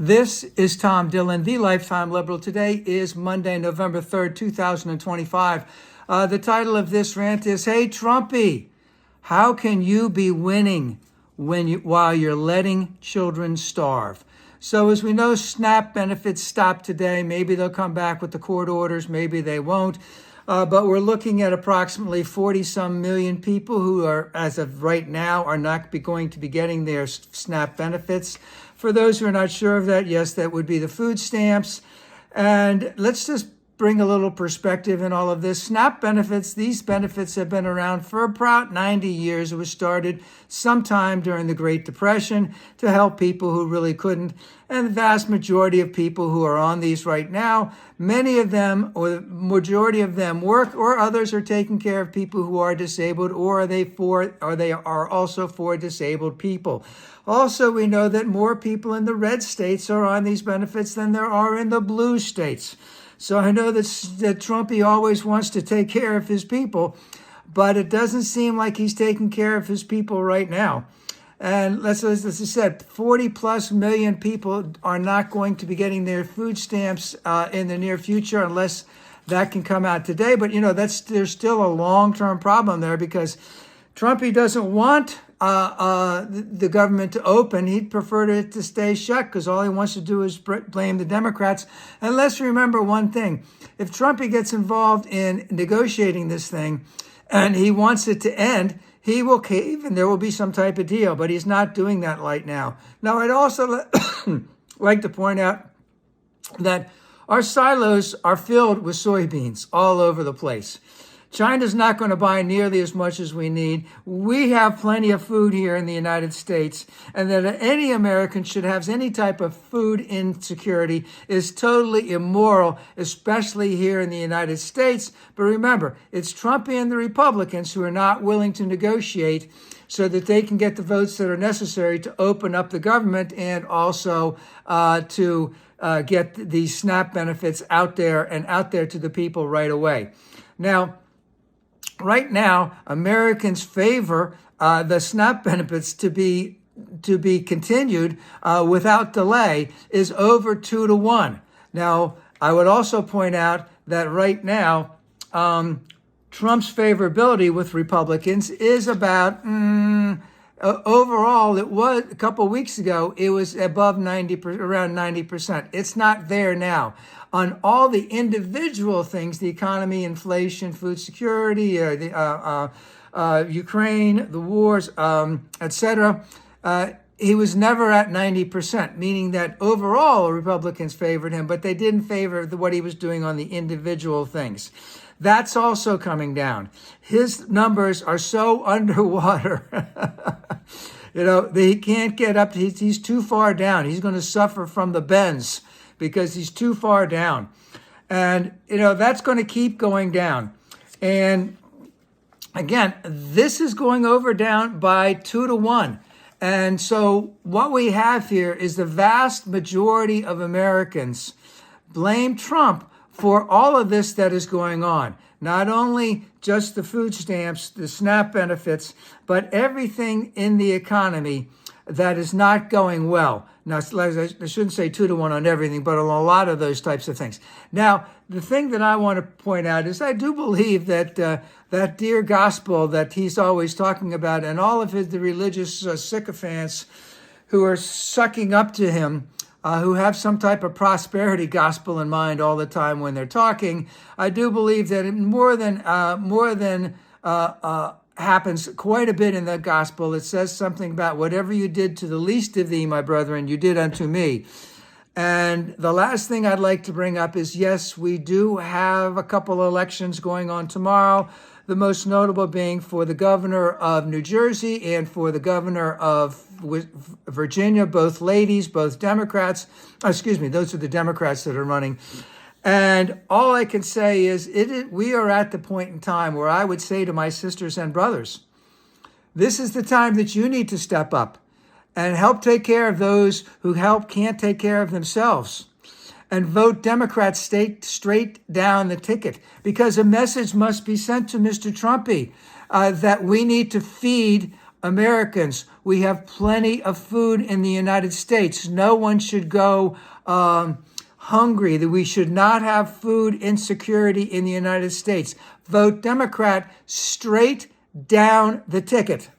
This is Tom Dillon, the Lifetime Liberal. Today is Monday, November 3rd, 2025. The title of this rant is, Hey, Trumpy, how can you be winning while you're letting children starve? So as we know, SNAP benefits stopped today. Maybe they'll come back with the court orders. Maybe they won't. But we're looking at approximately 40-some million people who are, as of right now, are not going to be getting their SNAP benefits. For those who are not sure of that, yes, that would be the food stamps. And let's just bring a little perspective in all of this. SNAP benefits, these benefits have been around for about 90 years. It was started sometime during the Great Depression to help people who really couldn't. And the vast majority of people who are on these right now, many of them, or the majority of them, work, or others are taking care of people who are disabled, or they are also for disabled people. Also, we know that more people in the red states are on these benefits than there are in the blue states. So I know that Trumpy always wants to take care of his people, but it doesn't seem like he's taking care of his people right now. And as I said, 40+ million people are not going to be getting their food stamps in the near future unless that can come out today. But, there's still a long-term problem there because Trumpy doesn't want the government to open. He'd prefer it to stay shut because all he wants to do is blame the Democrats. And let's remember one thing. If Trumpy gets involved in negotiating this thing and he wants it to end, he will cave and there will be some type of deal. But he's not doing that right now. Now, I'd also like to point out that our silos are filled with soybeans all over the place. China's not going to buy nearly as much as we need. We have plenty of food here in the United States, and that any American should have any type of food insecurity is totally immoral, especially here in the United States. But remember, it's Trump and the Republicans who are not willing to negotiate so that they can get the votes that are necessary to open up the government and also to get these SNAP benefits out there to the people right away. Now, right now, Americans favor the SNAP benefits to be continued without delay is over 2-1. Now, I would also point out that right now, Trump's favorability with Republicans is about overall. It was a couple of weeks ago. It was above 90%, around 90%. It's not there now. On all the individual things, the economy, inflation, food security, Ukraine, the wars, etc., he was never at 90%, meaning that overall Republicans favored him, but they didn't favor what he was doing on the individual things. That's also coming down. His numbers are so underwater. He can't get up. He's too far down. He's going to suffer from the bends because he's too far down. And, that's going to keep going down. And again, this is going down by 2-1. And so what we have here is the vast majority of Americans blame Trump for all of this that is going on. Not only just the food stamps, the SNAP benefits, but everything in the economy that is not going well. Now, I shouldn't say 2-1 on everything, but on a lot of those types of things. Now, the thing that I want to point out is I do believe that that dear gospel that he's always talking about and all of the religious sycophants who are sucking up to him, who have some type of prosperity gospel in mind all the time when they're talking, I do believe that more than happens quite a bit in the gospel. It says something about whatever you did to the least of thee, my brethren, you did unto me. And the last thing I'd like to bring up is, yes, we do have a couple elections going on tomorrow, the most notable being for the governor of New Jersey and for the governor of Virginia, both ladies, both Democrats. Those are the Democrats that are running. And all I can say is we are at the point in time where I would say to my sisters and brothers, this is the time that you need to step up and help take care of those who can't take care of themselves. And vote Democrats straight down the ticket, because a message must be sent to Mr. Trumpy that we need to feed Americans, we have plenty of food in the United States. No one should go hungry, that we should not have food insecurity in the United States. Vote Democrat straight down the ticket.